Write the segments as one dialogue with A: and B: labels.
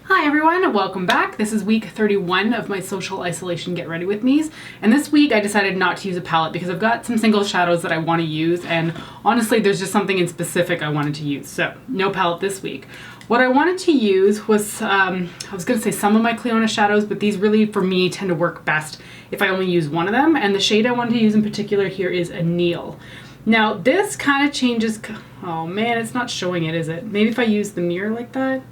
A: Hi everyone, welcome back. This is week 31 of my social isolation get ready with me's, and this week I decided not to use a palette because I've got some single shadows that I want to use, and honestly there's just something in specific I wanted to use, so no palette this week. What I wanted to use was, I was going to say some of my Clionadh shadows, but these really for me tend to work best if I only use one of them, and the shade I wanted to use in particular here is Anneal. Now this kind of changes, oh man, it's not showing it, is it? Maybe if I use the mirror like that?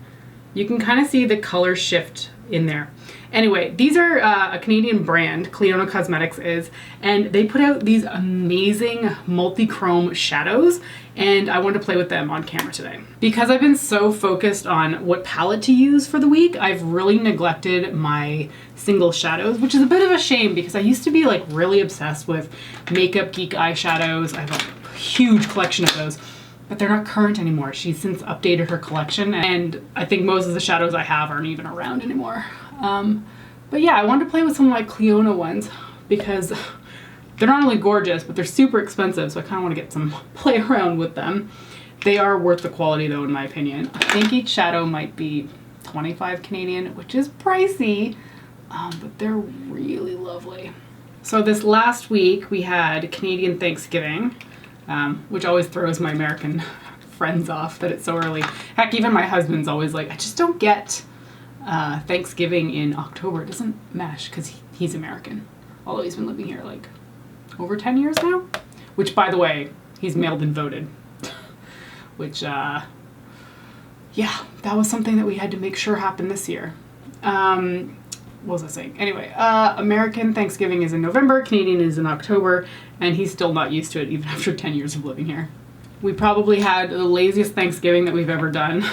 A: You can kind of see the color shift in there. Anyway, these are a Canadian brand, Clionadh Cosmetics is, and they put out these amazing multi-chrome shadows, and I wanted to play with them on camera today. Because I've been so focused on what palette to use for the week, I've really neglected my single shadows, which is a bit of a shame because I used to be like really obsessed with Makeup Geek eyeshadows. I have a huge collection of those. But they're not current anymore. She's since updated her collection, and I think most of the shadows I have aren't even around anymore. But yeah, I wanted to play with some of my Clionadh ones because they're not only gorgeous, but they're super expensive, so I kind of want to get some play around with them. They are worth the quality though, in my opinion. I think each shadow might be 25 Canadian, which is pricey, but they're really lovely. So this last week we had Canadian Thanksgiving, which always throws my American friends off that it's so early. Heck, even my husband's always like, I just don't get Thanksgiving in October. It doesn't mesh because he's American. Although he's been living here like over 10 years now. Which, by the way, he's mailed and voted. Which, yeah, that was something that we had to make sure happened this year. What was I saying? Anyway, American Thanksgiving is in November, Canadian is in October, and he's still not used to it even after 10 years of living here. We probably had the laziest Thanksgiving that we've ever done.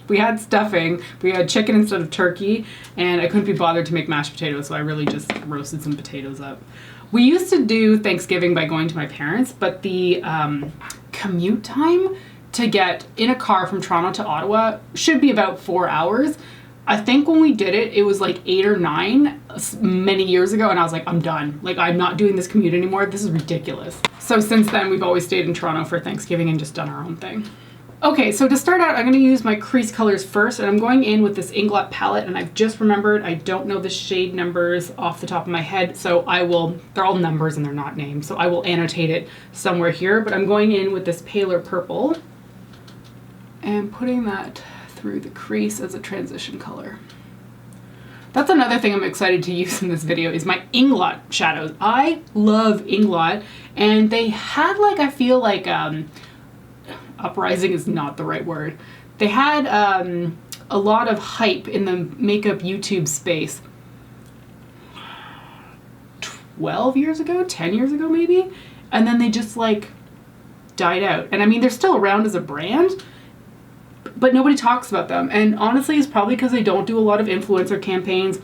A: We had stuffing, we had chicken instead of turkey, and I couldn't be bothered to make mashed potatoes, so I really just roasted some potatoes up. We used to do Thanksgiving by going to my parents', but the commute time to get in a car from Toronto to Ottawa should be about 4 hours. I think when we did it, it was like 8 or 9 many years ago, and I was like, I'm done. Like, I'm not doing this commute anymore. This is ridiculous. So since then, we've always stayed in Toronto for Thanksgiving and just done our own thing. Okay, so to start out, I'm going to use my crease colors first, and I'm going in with this Inglot palette, and I've just remembered I don't know the shade numbers off the top of my head, so they're all numbers and they're not names, so I will annotate it somewhere here, but I'm going in with this paler purple and putting that through the crease as a transition color. That's another thing I'm excited to use in this video is my Inglot shadows. I love Inglot, and they had like, I feel like, uprising is not the right word. They had a lot of hype in the makeup YouTube space 12 years ago, 10 years ago maybe, and then they just like died out. And I mean, they're still around as a brand, but nobody talks about them. And honestly, it's probably because they don't do a lot of influencer campaigns.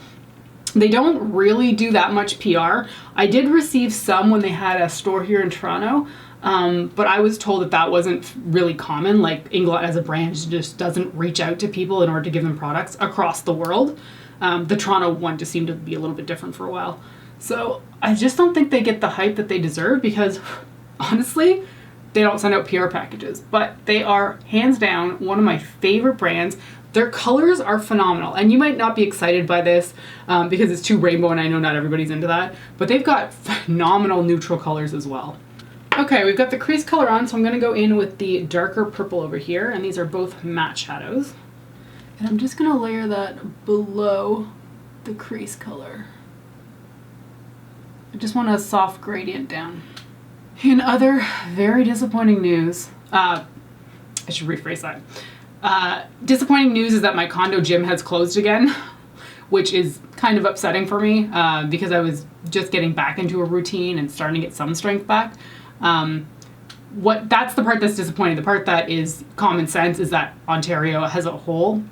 A: They don't really do that much PR. I did receive some when they had a store here in Toronto, but I was told that that wasn't really common. Like, Inglot as a brand just doesn't reach out to people in order to give them products across the world. The Toronto one just seemed to be a little bit different for a while. So I just don't think they get the hype that they deserve because, honestly, they don't send out PR packages, but they are hands down one of my favorite brands. Their colors are phenomenal, and you might not be excited by this because it's too rainbow and I know not everybody's into that, but they've got phenomenal neutral colors as well. Okay, we've got the crease color on, so I'm gonna go in with the darker purple over here, and these are both matte shadows. And I'm just gonna layer that below the crease color. I just want a soft gradient down. In other very disappointing news, I should rephrase that. Disappointing news is that my condo gym has closed again, which is kind of upsetting for me because I was just getting back into a routine and starting to get some strength back. That's the part that's disappointing. The part that is common sense is that Ontario as a whole,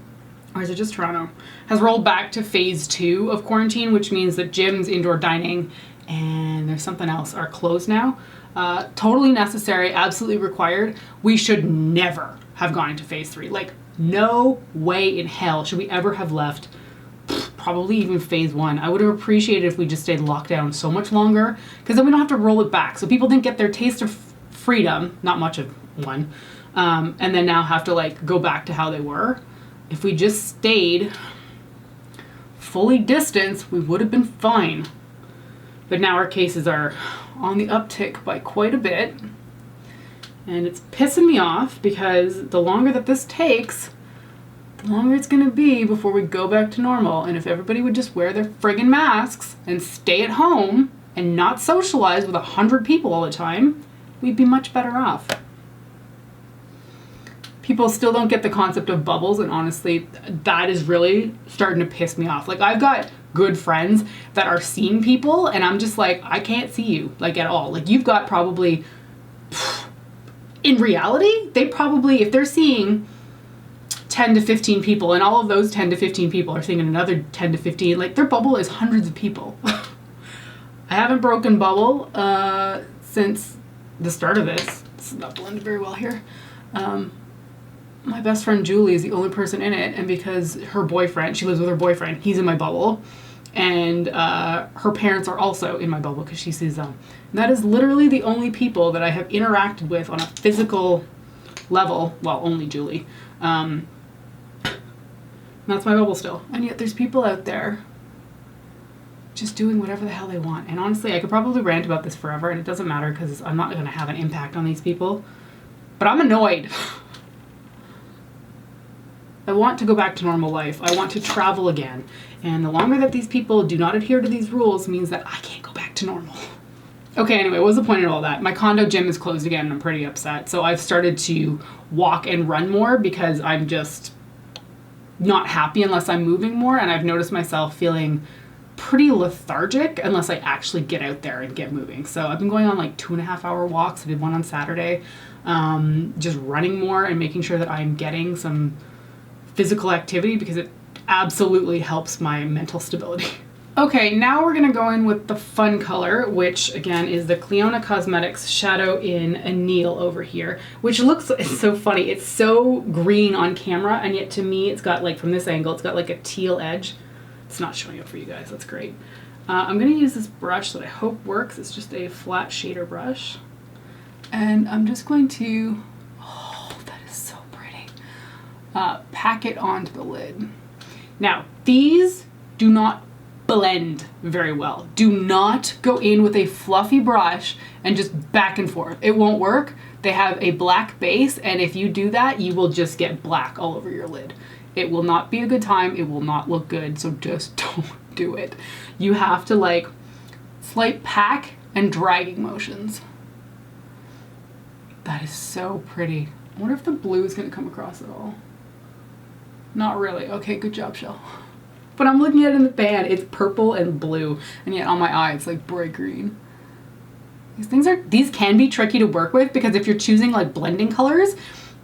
A: or is it just Toronto, has rolled back to phase 2 of quarantine, which means that gyms, indoor dining, and there's something else are closed now. Totally necessary, absolutely required. We should never have gone into phase 3. Like, no way in hell should we ever have left probably even phase 1. I would have appreciated if we just stayed locked down so much longer, because then we don't have to roll it back. So people didn't get their taste of freedom, not much of one, and then now have to like go back to how they were. If we just stayed fully distanced, we would have been fine. But now our cases are on the uptick by quite a bit. And it's pissing me off because the longer that this takes, the longer it's gonna be before we go back to normal. And if everybody would just wear their friggin' masks and stay at home and not socialize with 100 people all the time, we'd be much better off. People still don't get the concept of bubbles, and honestly, that is really starting to piss me off. Like, I've got good friends that are seeing people, and I'm just like, I can't see you, like, at all. Like, you've got probably, in reality, they probably, if they're seeing 10 to 15 people, and all of those 10 to 15 people are seeing another 10 to 15, like, their bubble is hundreds of people. I haven't broken bubble since the start of this. It's not blended very well here. My best friend Julie is the only person in it, and because her boyfriend, she lives with her boyfriend, he's in my bubble, and her parents are also in my bubble because she sees them. And that is literally the only people that I have interacted with on a physical level, well, only Julie. That's my bubble still. And yet there's people out there just doing whatever the hell they want. And honestly, I could probably rant about this forever, and it doesn't matter because I'm not going to have an impact on these people. But I'm annoyed. I want to go back to normal life. I want to travel again. And the longer that these people do not adhere to these rules means that I can't go back to normal. Okay, anyway, what was the point of all that? My condo gym is closed again and I'm pretty upset. So I've started to walk and run more because I'm just not happy unless I'm moving more. And I've noticed myself feeling pretty lethargic unless I actually get out there and get moving. So I've been going on like 2.5 hour walks. I did one on Saturday. Just running more and making sure that I'm getting some physical activity because it absolutely helps my mental stability. Okay, now we're gonna go in with the fun color, which again is the Clionadh Cosmetics Shadow in Anneal over here, which looks, it's so funny. It's so green on camera, and yet to me, it's got like, from this angle, it's got like a teal edge. It's not showing up for you guys, that's great. I'm gonna use this brush that I hope works. It's just a flat shader brush. And I'm just going to, oh, that is so pretty. Pack it onto the lid. Now, these do not blend very well. Do not go in with a fluffy brush and just back and forth. It won't work. They have a black base, and if you do that, you will just get black all over your lid. It will not be a good time. It will not look good, so just don't do it. You have to like slight pack and dragging motions. That is so pretty. I wonder if the blue is going to come across at all. Not really. Okay, good job, Shell. But I'm looking at it in the pan. It's purple and blue, and yet on my eye it's like bright green. These can be tricky to work with because if you're choosing like blending colors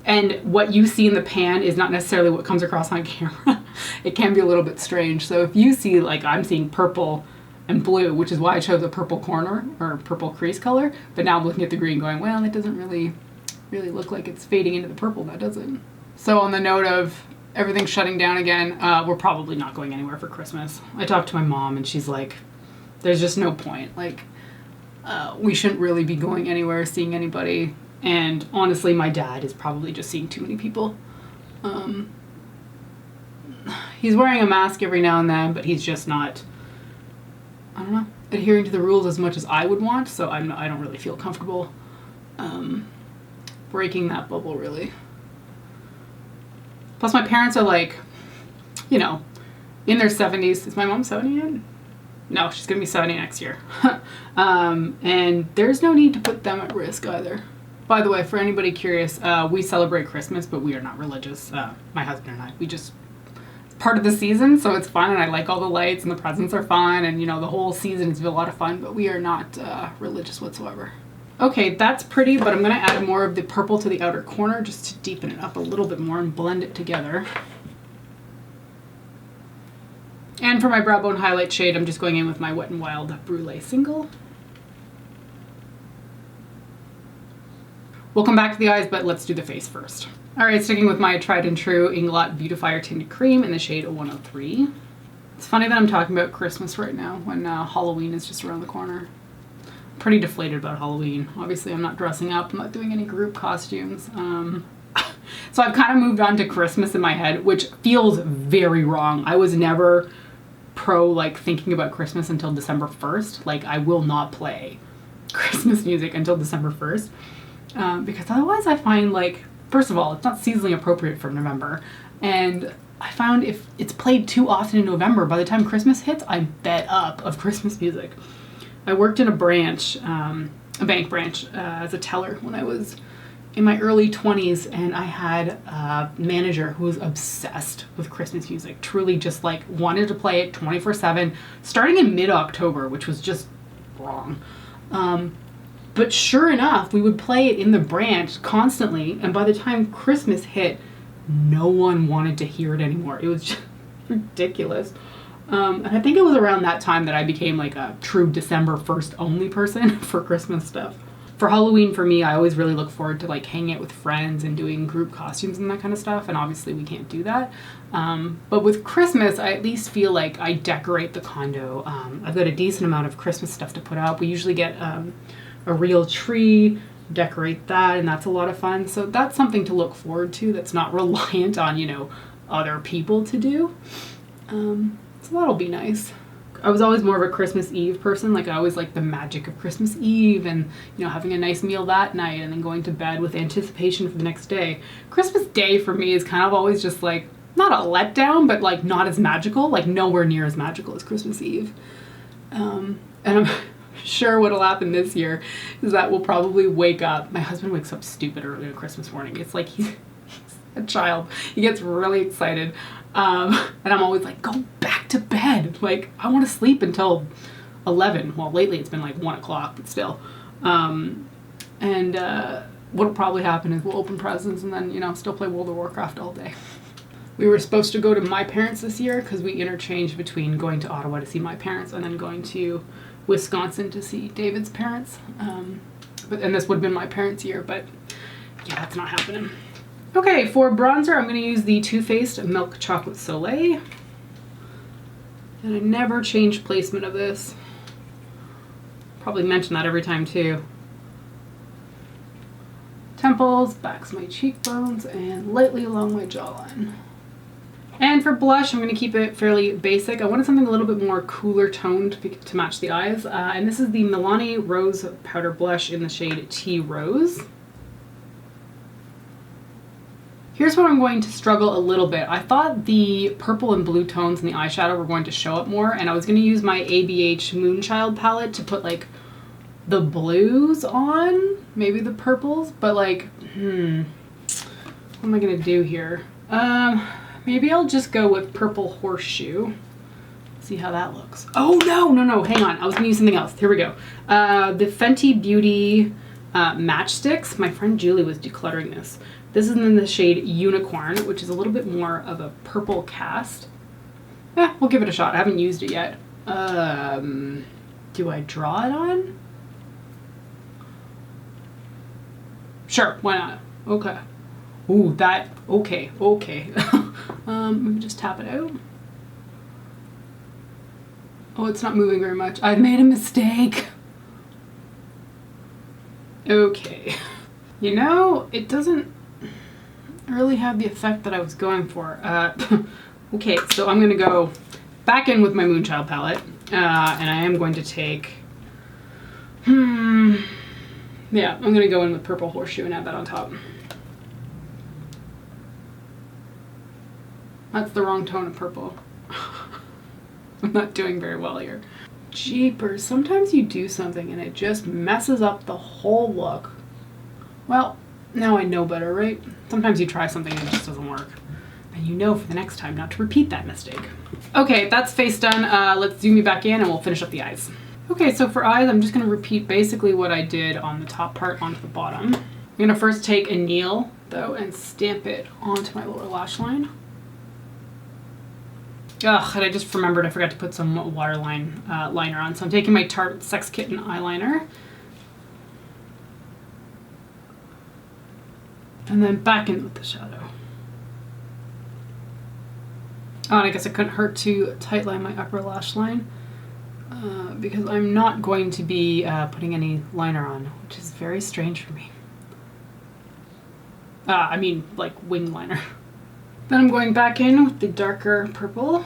A: and what you see in the pan is not necessarily what comes across on camera, it can be a little bit strange. So if you see, like, I'm seeing purple and blue, which is why I chose a purple corner or purple crease color, but now I'm looking at the green going, well, it doesn't really look like it's fading into the purple, now does it? So on the note of everything shutting down again, we're probably not going anywhere for Christmas. I talked to my mom and she's like, there's just no point. Like, we shouldn't really be going anywhere, seeing anybody. And honestly, my dad is probably just seeing too many people. He's wearing a mask every now and then, but he's just not, I don't know, adhering to the rules as much as I would want. So I don't really feel comfortable breaking that bubble, really. Plus my parents are like, you know, in their 70s. Is my mom 70 yet? No, she's gonna be 70 next year. And there's no need to put them at risk either. By the way, for anybody curious, we celebrate Christmas, but we are not religious. My husband and I, it's part of the season, so it's fun, and I like all the lights, and the presents are fun, and you know, the whole season is a lot of fun, but we are not religious whatsoever. Okay, that's pretty, but I'm gonna add more of the purple to the outer corner just to deepen it up a little bit more and blend it together. And for my brow bone highlight shade, I'm just going in with my Wet n Wild Brulee Single. We'll come back to the eyes, but let's do the face first. All right, sticking with my tried and true Inglot Beautifier Tinted Cream in the shade 103. It's funny that I'm talking about Christmas right now when Halloween is just around the corner. I'm pretty deflated about Halloween. Obviously, I'm not dressing up. I'm not doing any group costumes. So I've kind of moved on to Christmas in my head, which feels very wrong. I was never pro like thinking about Christmas until December 1st. Like I will not play Christmas music until December 1st. Because otherwise I find like, first of all, it's not seasonally appropriate for November. And I found if it's played too often in November, by the time Christmas hits, I'm fed up of Christmas music. I worked in a branch, a bank branch, as a teller when I was in my early 20s, and I had a manager who was obsessed with Christmas music, truly just like wanted to play it 24/7, starting in mid-October, which was just wrong. But sure enough, we would play it in the branch constantly, and by the time Christmas hit, no one wanted to hear it anymore. It was just ridiculous. And I think it was around that time that I became like a true December 1st only person for Christmas stuff. For Halloween, for me, I always really look forward to like hanging out with friends and doing group costumes and that kind of stuff, and obviously we can't do that. But with Christmas, I at least feel like I decorate the condo. I've got a decent amount of Christmas stuff to put up. We usually get a real tree, decorate that, and that's a lot of fun. So that's something to look forward to that's not reliant on, you know, other people to do. So that'll be nice. I was always more of a Christmas Eve person. Like I always liked the magic of Christmas Eve and, you know, having a nice meal that night and then going to bed with anticipation for the next day. Christmas Day for me is kind of always just like, not a letdown, but like not as magical, like nowhere near as magical as Christmas Eve. And I'm sure what'll happen this year is that we'll probably wake up. My husband wakes up stupid early on Christmas morning. It's like he's a child. He gets really excited. And I'm always like, go back to bed. Like, I want to sleep until 11. Well, lately it's been like 1 o'clock, but still. What'll probably happen is we'll open presents and then, you know, still play World of Warcraft all day. We were supposed to go to my parents this year because we interchanged between going to Ottawa to see my parents and then going to Wisconsin to see David's parents. And this would have been my parents' year, but yeah, that's not happening. Okay, for bronzer, I'm going to use the Too Faced Milk Chocolate Soleil. And I never change placement of this. Probably mention that every time too. Temples, backs of my cheekbones, and lightly along my jawline. And for blush, I'm going to keep it fairly basic. I wanted something a little bit more cooler toned to match the eyes. And this is the Milani Rose Powder Blush in the shade Tea Rose. Here's where I'm going to struggle a little bit. I thought the purple and blue tones in the eyeshadow were going to show up more, and I was going to use my ABH Moonchild palette to put like the blues on, maybe the purples, but like, what am I going to do here? Maybe I'll just go with Purple Horseshoe. See how that looks. Oh, no, hang on. I was going to use something else. Here we go. The Fenty Beauty Matchsticks. My friend Julie was decluttering this. This is in the shade Unicorn, which is a little bit more of a purple cast. We'll give it a shot. I haven't used it yet. Do I draw it on? Sure, why not? Okay. Ooh, okay. Let me just tap it out. Oh, it's not moving very much. I've made a mistake. Okay. You know, it doesn't really have the effect that I was going for. Okay, so I'm going to go back in with my Moonchild palette, and I am going to take, yeah, I'm going to go in with Purple Horseshoe and add that on top. That's the wrong tone of purple. I'm not doing very well here. Jeepers, sometimes you do something and it just messes up the whole look. Well, now I know better, right? Sometimes you try something and it just doesn't work. And you know for the next time not to repeat that mistake. Okay, that's face done. Let's zoom you back in and we'll finish up the eyes. Okay, so for eyes, I'm just going to repeat basically what I did on the top part onto the bottom. I'm going to first take Anneal, though, and stamp it onto my lower lash line. Ugh, and I just remembered I forgot to put some waterline liner on. So I'm taking my Tarte Sex Kitten eyeliner. And then back in with the shadow. Oh, and I guess it couldn't hurt to tightline my upper lash line because I'm not going to be putting any liner on, which is very strange for me. I mean, like wing liner. Then I'm going back in with the darker purple.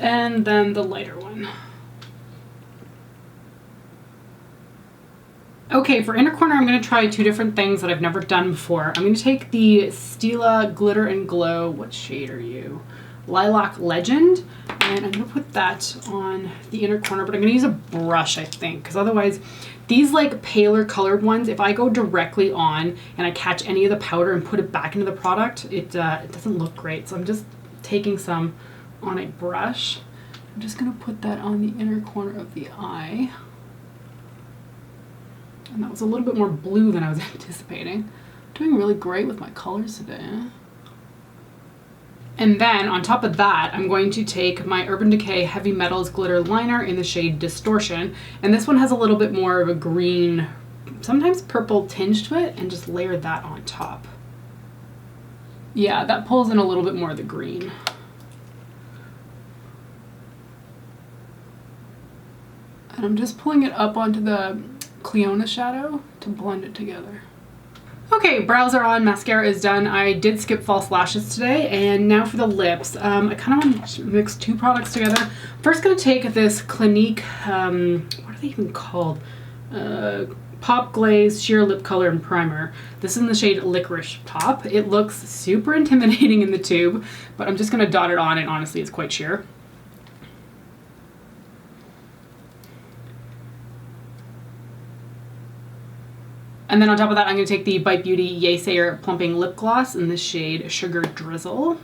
A: And then the lighter one. Okay, for inner corner, I'm going to try two different things that I've never done before. I'm going to take the Stila Glitter and Glow. What shade are you? Lilac Legend. And I'm going to put that on the inner corner, but I'm going to use a brush, I think, because otherwise these like paler colored ones, if I go directly on and I catch any of the powder and put it back into the product, it doesn't look great. So I'm just taking some on a brush. I'm just going to put that on the inner corner of the eye. And that was a little bit more blue than I was anticipating. Doing really great with my colors today. And then on top of that, I'm going to take my Urban Decay Heavy Metals Glitter Liner in the shade Distortion. And this one has a little bit more of a green, sometimes purple tinge to it, and just layer that on top. Yeah, that pulls in a little bit more of the green. And I'm just pulling it up onto the Clionadh shadow to blend it together. Okay, brows are on, mascara is done. I did skip false lashes today, and now for the lips. I kind of want to mix two products together. First gonna take this Clinique, what are they even called? Pop Glaze Sheer Lip Color and Primer. This is in the shade Licorice Top. It looks super intimidating in the tube, but I'm just gonna dot it on, and honestly it's quite sheer. And then on top of that, I'm going to take the Bite Beauty Yeasayer Plumping Lip Gloss in the shade Sugar Drizzle.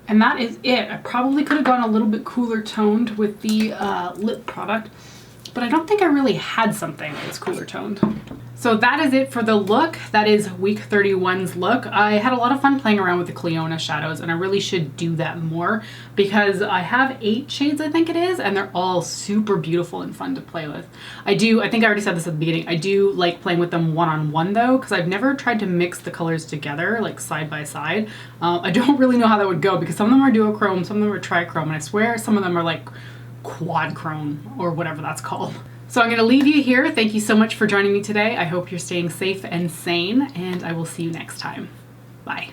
A: And that is it. I probably could have gone a little bit cooler toned with the lip product, but I don't think I really had something that was cooler toned. So that is it for the look. That is week 31's look. I had a lot of fun playing around with the Clionadh shadows, and I really should do that more because I have 8 shades, I think it is, and they're all super beautiful and fun to play with. I think I already said this at the beginning, I do like playing with them one-on-one though, because I've never tried to mix the colors together, like side by side. I don't really know how that would go because some of them are duochrome, some of them are trichrome, and I swear some of them are like quadchrome or whatever that's called. So I'm going to leave you here. Thank you so much for joining me today. I hope you're staying safe and sane, and I will see you next time. Bye.